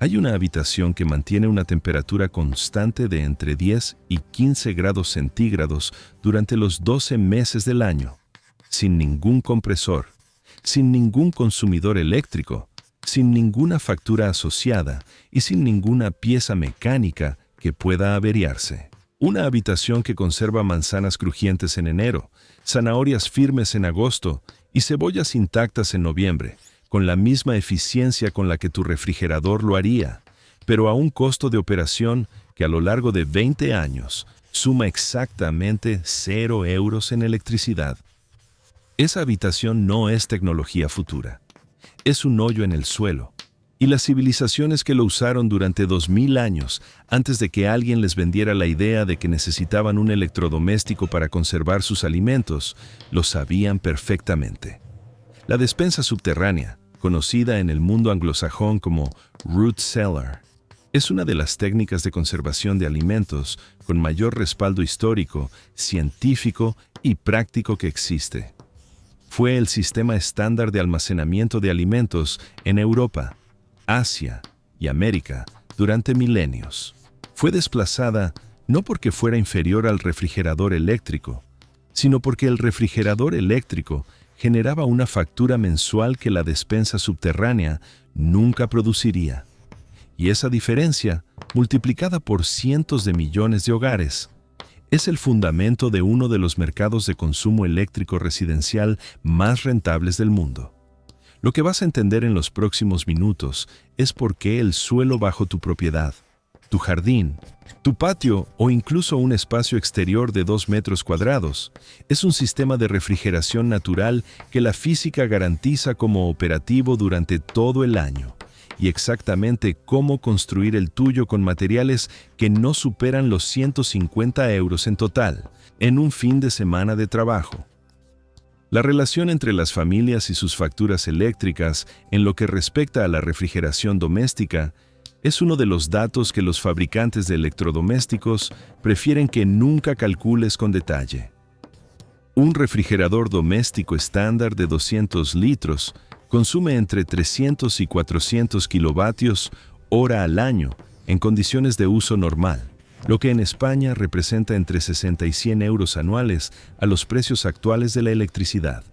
Hay una habitación que mantiene una temperatura constante de entre 10 y 15 grados centígrados durante los 12 meses del año, sin ningún compresor, sin ningún consumidor eléctrico, sin ninguna factura asociada y sin ninguna pieza mecánica que pueda averiarse. Una habitación que conserva manzanas crujientes en enero, zanahorias firmes en agosto y cebollas intactas en noviembre, con la misma eficiencia con la que tu refrigerador lo haría, pero a un costo de operación que a lo largo de 20 años suma exactamente 0 euros en electricidad. Esa habitación no es tecnología futura, es un hoyo en el suelo, y las civilizaciones que lo usaron durante 2000 años, antes de que alguien les vendiera la idea de que necesitaban un electrodoméstico para conservar sus alimentos, lo sabían perfectamente. La despensa subterránea, conocida en el mundo anglosajón como root cellar, es una de las técnicas de conservación de alimentos con mayor respaldo histórico, científico y práctico que existe. Fue el sistema estándar de almacenamiento de alimentos en Europa, Asia y América durante milenios. Fue desplazada no porque fuera inferior al refrigerador eléctrico, sino porque el refrigerador eléctrico generaba una factura mensual que la despensa subterránea nunca produciría. Y esa diferencia, multiplicada por cientos de millones de hogares, es el fundamento de uno de los mercados de consumo eléctrico residencial más rentables del mundo. Lo que vas a entender en los próximos minutos es por qué el suelo bajo tu propiedad, tu jardín, tu patio o incluso un espacio exterior de 2 metros cuadrados es un sistema de refrigeración natural que la física garantiza como operativo durante todo el año, y exactamente cómo construir el tuyo con materiales que no superan los 150 euros en total, en un fin de semana de trabajo. La relación entre las familias y sus facturas eléctricas en lo que respecta a la refrigeración doméstica es uno de los datos que los fabricantes de electrodomésticos prefieren que nunca calcules con detalle. Un refrigerador doméstico estándar de 200 litros consume entre 300 y 400 kilovatios hora al año en condiciones de uso normal, lo que en España representa entre 60 y 100 euros anuales a los precios actuales de la electricidad.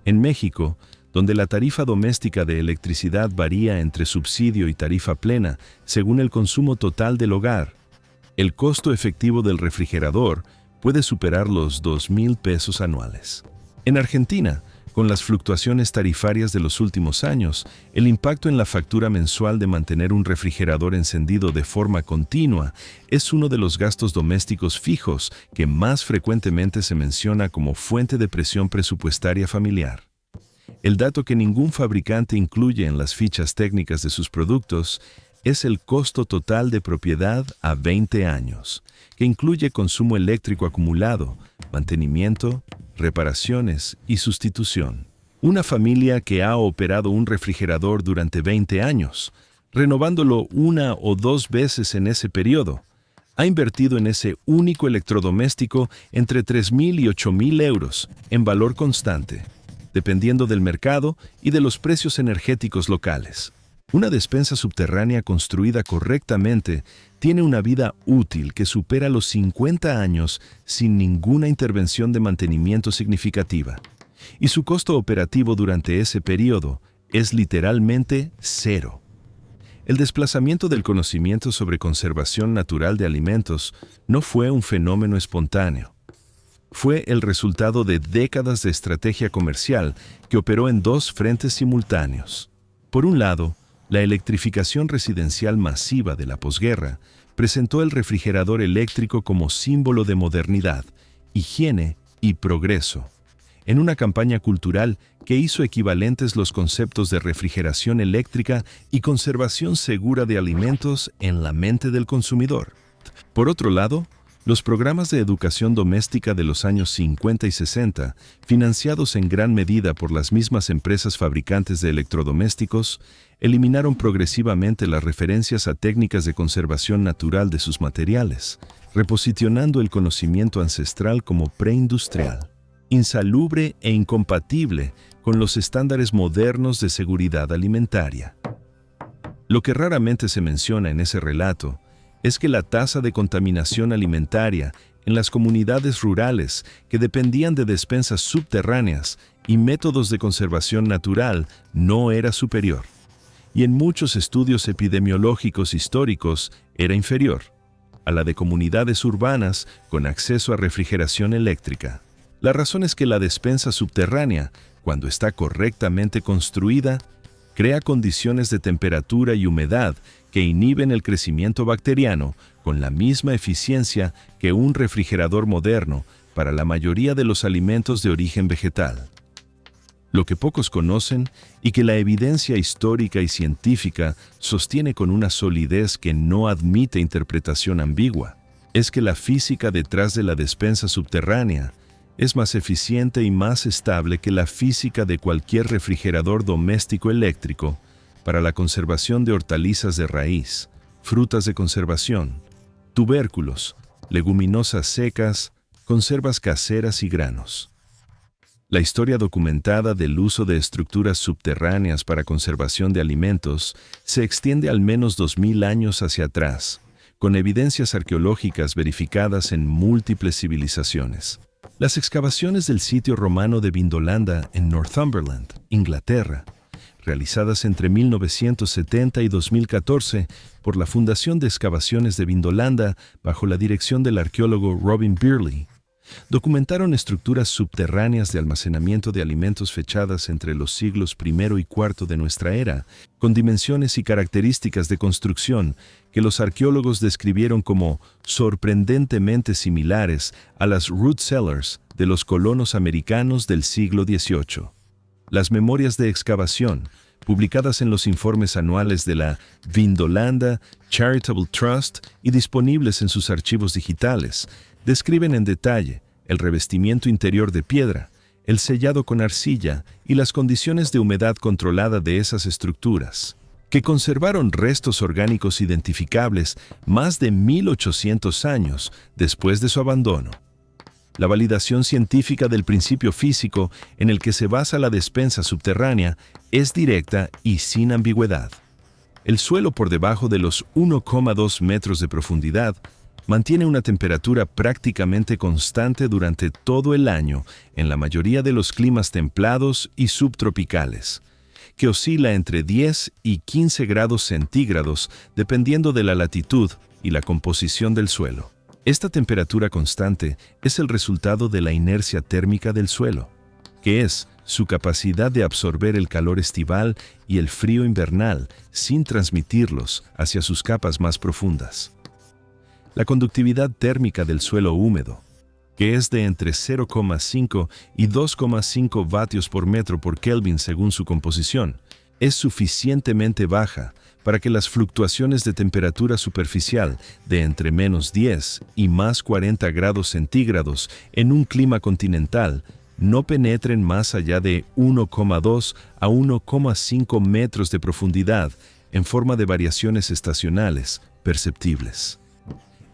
En México, donde la tarifa doméstica de electricidad varía entre subsidio y tarifa plena según el consumo total del hogar, el costo efectivo del refrigerador puede superar los 2,000 pesos anuales. En Argentina, con las fluctuaciones tarifarias de los últimos años, el impacto en la factura mensual de mantener un refrigerador encendido de forma continua es uno de los gastos domésticos fijos que más frecuentemente se menciona como fuente de presión presupuestaria familiar. El dato que ningún fabricante incluye en las fichas técnicas de sus productos es el costo total de propiedad a 20 años, que incluye consumo eléctrico acumulado, mantenimiento, reparaciones y sustitución. Una familia que ha operado un refrigerador durante 20 años, renovándolo 1 o 2 veces en ese periodo, ha invertido en ese único electrodoméstico entre 3,000 y 8,000 euros en valor constante, dependiendo del mercado y de los precios energéticos locales. Una despensa subterránea construida correctamente tiene una vida útil que supera los 50 años sin ninguna intervención de mantenimiento significativa, y su costo operativo durante ese periodo es literalmente cero. El desplazamiento del conocimiento sobre conservación natural de alimentos no fue un fenómeno espontáneo. Fue el resultado de décadas de estrategia comercial que operó en 2 frentes simultáneos. Por un lado, la electrificación residencial masiva de la posguerra presentó el refrigerador eléctrico como símbolo de modernidad, higiene y progreso, en una campaña cultural que hizo equivalentes los conceptos de refrigeración eléctrica y conservación segura de alimentos en la mente del consumidor. Por otro lado, los programas de educación doméstica de los años 50 y 60, financiados en gran medida por las mismas empresas fabricantes de electrodomésticos, eliminaron progresivamente las referencias a técnicas de conservación natural de sus materiales, reposicionando el conocimiento ancestral como preindustrial, insalubre e incompatible con los estándares modernos de seguridad alimentaria. Lo que raramente se menciona en ese relato es que la tasa de contaminación alimentaria en las comunidades rurales que dependían de despensas subterráneas y métodos de conservación natural no era superior, y en muchos estudios epidemiológicos históricos era inferior a la de comunidades urbanas con acceso a refrigeración eléctrica. La razón es que la despensa subterránea, cuando está correctamente construida, crea condiciones de temperatura y humedad que inhiben el crecimiento bacteriano con la misma eficiencia que un refrigerador moderno para la mayoría de los alimentos de origen vegetal. Lo que pocos conocen y que la evidencia histórica y científica sostiene con una solidez que no admite interpretación ambigua, es que la física detrás de la despensa subterránea es más eficiente y más estable que la física de cualquier refrigerador doméstico eléctrico para la conservación de hortalizas de raíz, frutas de conservación, tubérculos, leguminosas secas, conservas caseras y granos. La historia documentada del uso de estructuras subterráneas para conservación de alimentos se extiende al menos 2000 años hacia atrás, con evidencias arqueológicas verificadas en múltiples civilizaciones. Las excavaciones del sitio romano de Vindolanda en Northumberland, Inglaterra, realizadas entre 1970 y 2014 por la Fundación de Excavaciones de Vindolanda bajo la dirección del arqueólogo Robin Birley, documentaron estructuras subterráneas de almacenamiento de alimentos fechadas entre los siglos I y IV de nuestra era, con dimensiones y características de construcción que los arqueólogos describieron como sorprendentemente similares a las root cellars de los colonos americanos del siglo XVIII. Las memorias de excavación, publicadas en los informes anuales de la Vindolanda Charitable Trust y disponibles en sus archivos digitales, describen en detalle el revestimiento interior de piedra, el sellado con arcilla y las condiciones de humedad controlada de esas estructuras, que conservaron restos orgánicos identificables más de 1800 años después de su abandono. La validación científica del principio físico en el que se basa la despensa subterránea es directa y sin ambigüedad. El suelo por debajo de los 1,2 metros de profundidad mantiene una temperatura prácticamente constante durante todo el año en la mayoría de los climas templados y subtropicales, que oscila entre 10 y 15 grados centígrados dependiendo de la latitud y la composición del suelo. Esta temperatura constante es el resultado de la inercia térmica del suelo, que es su capacidad de absorber el calor estival y el frío invernal sin transmitirlos hacia sus capas más profundas. La conductividad térmica del suelo húmedo, que es de entre 0,5 y 2,5 vatios por metro por Kelvin según su composición, es suficientemente baja para que las fluctuaciones de temperatura superficial de entre menos 10 y más 40 grados centígrados en un clima continental no penetren más allá de 1,2 a 1,5 metros de profundidad en forma de variaciones estacionales perceptibles.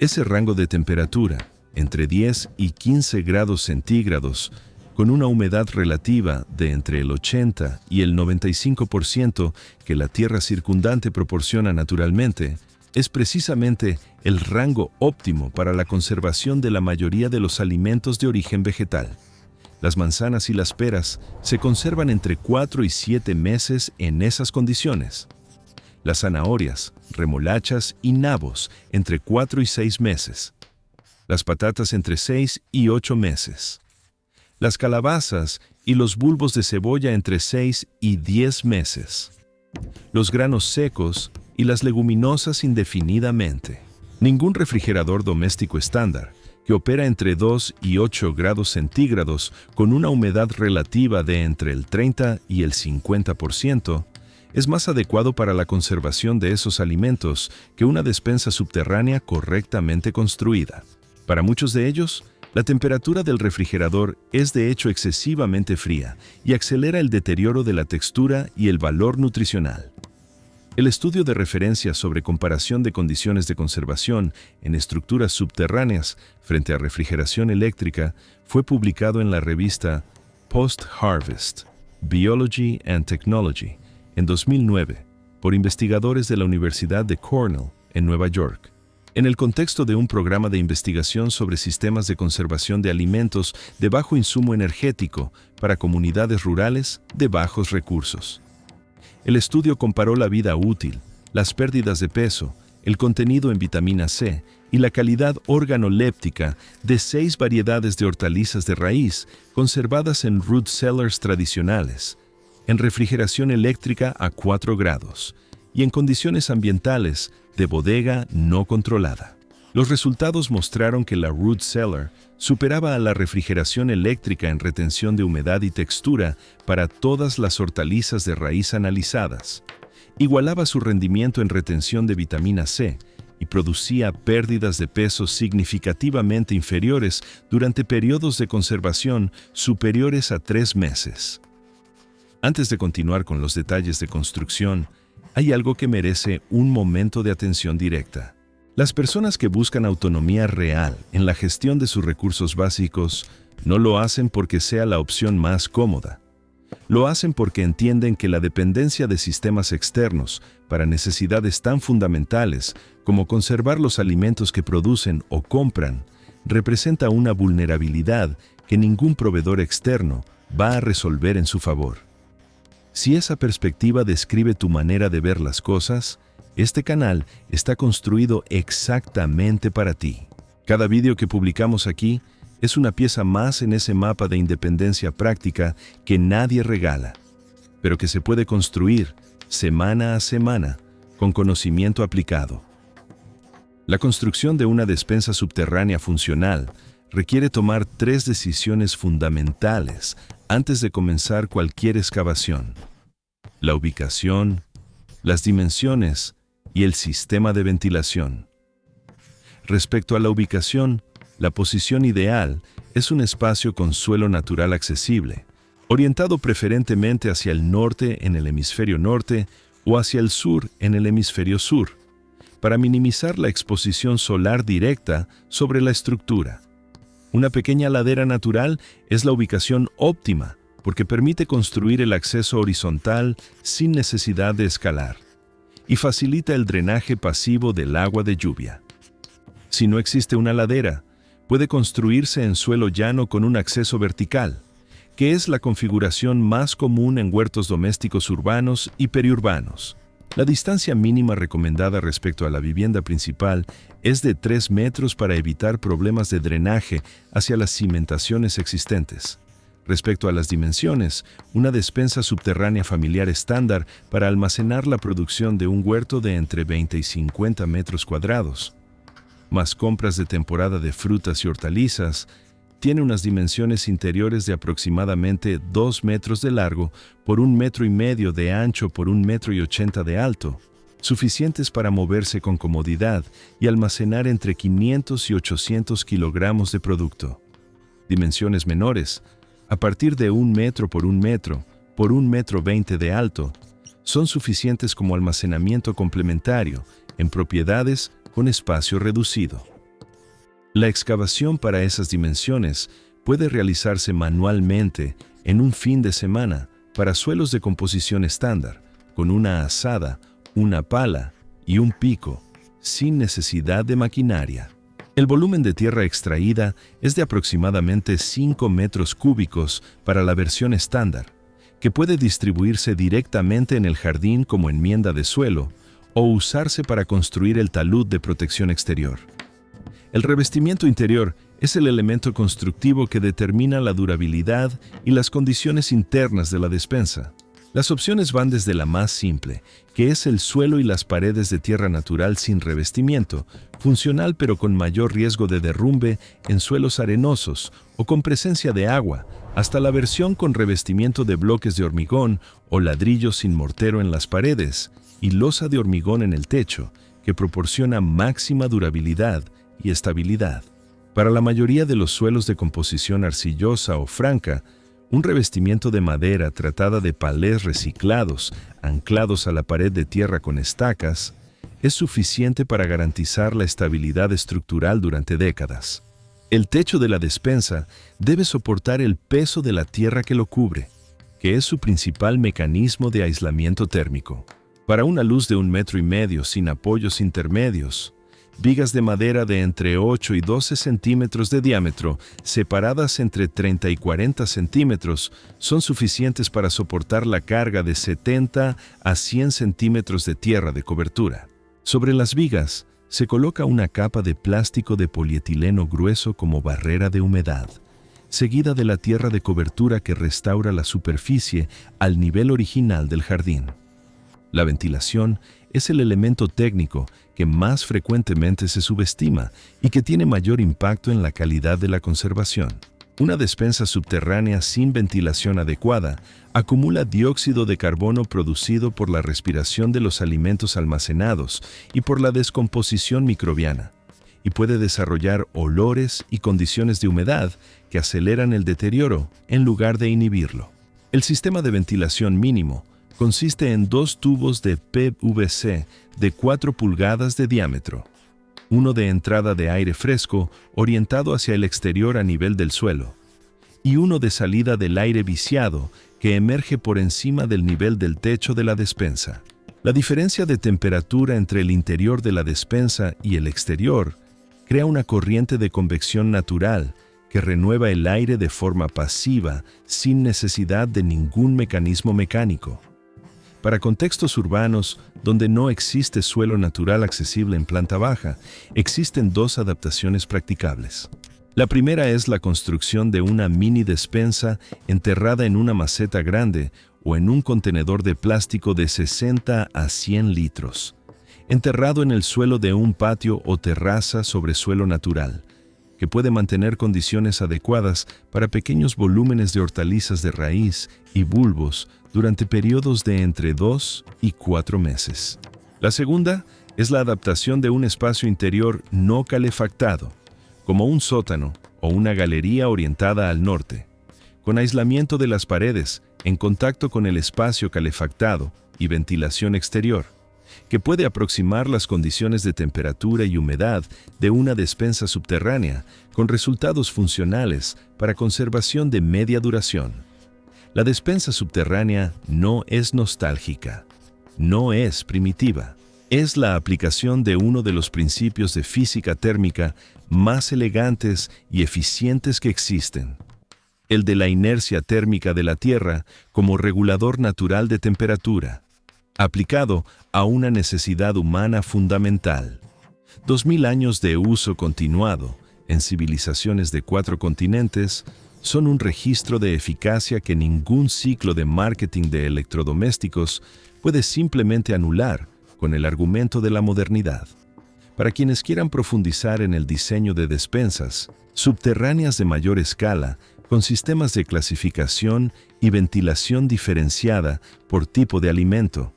Ese rango de temperatura, entre 10 y 15 grados centígrados, con una humedad relativa de entre el 80 y el 95% que la tierra circundante proporciona naturalmente, es precisamente el rango óptimo para la conservación de la mayoría de los alimentos de origen vegetal. Las manzanas y las peras se conservan entre 4 y 7 meses en esas condiciones. Las zanahorias, remolachas y nabos entre 4 y 6 meses. Las patatas entre 6 y 8 meses. Las calabazas y los bulbos de cebolla entre 6 y 10 meses. Los granos secos y las leguminosas indefinidamente. Ningún refrigerador doméstico estándar, que opera entre 2 y 8 grados centígrados con una humedad relativa de entre el 30 y el 50%, es más adecuado para la conservación de esos alimentos que una despensa subterránea correctamente construida. Para muchos de ellos, la temperatura del refrigerador es de hecho excesivamente fría y acelera el deterioro de la textura y el valor nutricional. El estudio de referencia sobre comparación de condiciones de conservación en estructuras subterráneas frente a refrigeración eléctrica fue publicado en la revista Post Harvest, Biology and Technology, en 2009, por investigadores de la Universidad de Cornell, en Nueva York, en el contexto de un programa de investigación sobre sistemas de conservación de alimentos de bajo insumo energético para comunidades rurales de bajos recursos. El estudio comparó la vida útil, las pérdidas de peso, el contenido en vitamina C y la calidad organoléptica de 6 variedades de hortalizas de raíz conservadas en root cellars tradicionales, en refrigeración eléctrica a 4 grados y en condiciones ambientales de bodega no controlada. Los resultados mostraron que la root cellar superaba a la refrigeración eléctrica en retención de humedad y textura para todas las hortalizas de raíz analizadas, igualaba su rendimiento en retención de vitamina C y producía pérdidas de peso significativamente inferiores durante periodos de conservación superiores a 3 meses. Antes de continuar con los detalles de construcción, hay algo que merece un momento de atención directa. Las personas que buscan autonomía real en la gestión de sus recursos básicos no lo hacen porque sea la opción más cómoda. Lo hacen porque entienden que la dependencia de sistemas externos para necesidades tan fundamentales como conservar los alimentos que producen o compran representa una vulnerabilidad que ningún proveedor externo va a resolver en su favor. Si esa perspectiva describe tu manera de ver las cosas, este canal está construido exactamente para ti. Cada vídeo que publicamos aquí es una pieza más en ese mapa de independencia práctica que nadie regala, pero que se puede construir semana a semana con conocimiento aplicado. La construcción de una despensa subterránea funcional requiere tomar 3 decisiones fundamentales antes de comenzar cualquier excavación: la ubicación, las dimensiones y el sistema de ventilación. Respecto a la ubicación, la posición ideal es un espacio con suelo natural accesible, orientado preferentemente hacia el norte en el hemisferio norte o hacia el sur en el hemisferio sur, para minimizar la exposición solar directa sobre la estructura. Una pequeña ladera natural es la ubicación óptima porque permite construir el acceso horizontal sin necesidad de escalar y facilita el drenaje pasivo del agua de lluvia. Si no existe una ladera, puede construirse en suelo llano con un acceso vertical, que es la configuración más común en huertos domésticos urbanos y periurbanos. La distancia mínima recomendada respecto a la vivienda principal es de 3 metros para evitar problemas de drenaje hacia las cimentaciones existentes. Respecto a las dimensiones, una despensa subterránea familiar estándar para almacenar la producción de un huerto de entre 20 y 50 metros cuadrados, más compras de temporada de frutas y hortalizas, tiene unas dimensiones interiores de aproximadamente 2 metros de largo por 1,5 metros de ancho por 1,80 metros de alto, suficientes para moverse con comodidad y almacenar entre 500 y 800 kilogramos de producto. Dimensiones menores, a partir de 1 metro por 1 metro por 1,20 metros de alto, son suficientes como almacenamiento complementario en propiedades con espacio reducido. La excavación para esas dimensiones puede realizarse manualmente en un fin de semana para suelos de composición estándar, con una azada, una pala y un pico, sin necesidad de maquinaria. El volumen de tierra extraída es de aproximadamente 5 metros cúbicos para la versión estándar, que puede distribuirse directamente en el jardín como enmienda de suelo o usarse para construir el talud de protección exterior. El revestimiento interior es el elemento constructivo que determina la durabilidad y las condiciones internas de la despensa. Las opciones van desde la más simple, que es el suelo y las paredes de tierra natural sin revestimiento, funcional pero con mayor riesgo de derrumbe en suelos arenosos o con presencia de agua, hasta la versión con revestimiento de bloques de hormigón o ladrillos sin mortero en las paredes y losa de hormigón en el techo, que proporciona máxima durabilidad y estabilidad. Para la mayoría de los suelos de composición arcillosa o franca, un revestimiento de madera tratada de palés reciclados, anclados a la pared de tierra con estacas, es suficiente para garantizar la estabilidad estructural durante décadas. El techo de la despensa debe soportar el peso de la tierra que lo cubre, que es su principal mecanismo de aislamiento térmico. Para una luz de 1,5 metros sin apoyos intermedios, vigas de madera de entre 8 y 12 centímetros de diámetro, separadas entre 30 y 40 centímetros, son suficientes para soportar la carga de 70 a 100 centímetros de tierra de cobertura. Sobre las vigas, se coloca una capa de plástico de polietileno grueso como barrera de humedad, seguida de la tierra de cobertura que restaura la superficie al nivel original del jardín. La ventilación es el elemento técnico que más frecuentemente se subestima y que tiene mayor impacto en la calidad de la conservación. Una despensa subterránea sin ventilación adecuada acumula dióxido de carbono producido por la respiración de los alimentos almacenados y por la descomposición microbiana, y puede desarrollar olores y condiciones de humedad que aceleran el deterioro en lugar de inhibirlo. El sistema de ventilación mínimo consiste en 2 tubos de PVC de 4 pulgadas de diámetro, uno de entrada de aire fresco orientado hacia el exterior a nivel del suelo, y uno de salida del aire viciado que emerge por encima del nivel del techo de la despensa. La diferencia de temperatura entre el interior de la despensa y el exterior crea una corriente de convección natural que renueva el aire de forma pasiva sin necesidad de ningún mecanismo mecánico. Para contextos urbanos, donde no existe suelo natural accesible en planta baja, existen 2 adaptaciones practicables. La primera es la construcción de una mini despensa enterrada en una maceta grande o en un contenedor de plástico de 60 a 100 litros, enterrado en el suelo de un patio o terraza sobre suelo natural, que puede mantener condiciones adecuadas para pequeños volúmenes de hortalizas de raíz y bulbos durante periodos de entre 2 y 4 meses. La segunda es la adaptación de un espacio interior no calefactado, como un sótano o una galería orientada al norte, con aislamiento de las paredes en contacto con el espacio calefactado y ventilación exterior, que puede aproximar las condiciones de temperatura y humedad de una despensa subterránea con resultados funcionales para conservación de media duración. La despensa subterránea no es nostálgica, no es primitiva. Es la aplicación de uno de los principios de física térmica más elegantes y eficientes que existen, el de la inercia térmica de la Tierra como regulador natural de temperatura, aplicado a una necesidad humana fundamental. 2000 años de uso continuado en civilizaciones de 4 continentes son un registro de eficacia que ningún ciclo de marketing de electrodomésticos puede simplemente anular con el argumento de la modernidad. Para quienes quieran profundizar en el diseño de despensas subterráneas de mayor escala, con sistemas de clasificación y ventilación diferenciada por tipo de alimento,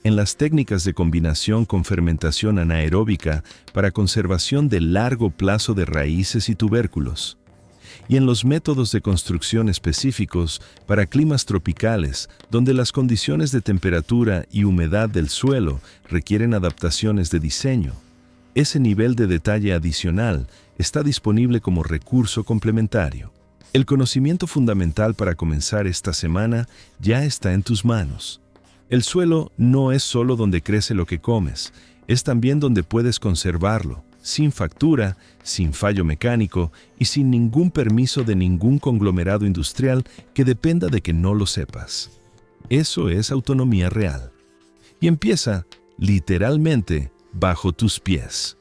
en las técnicas de combinación con fermentación anaeróbica para conservación de largo plazo de raíces y tubérculos, y en los métodos de construcción específicos para climas tropicales, donde las condiciones de temperatura y humedad del suelo requieren adaptaciones de diseño. Ese nivel de detalle adicional está disponible como recurso complementario. El conocimiento fundamental para comenzar esta semana ya está en tus manos. El suelo no es solo donde crece lo que comes, es también donde puedes conservarlo, sin factura, sin fallo mecánico y sin ningún permiso de ningún conglomerado industrial que dependa de que no lo sepas. Eso es autonomía real. Y empieza, literalmente, bajo tus pies.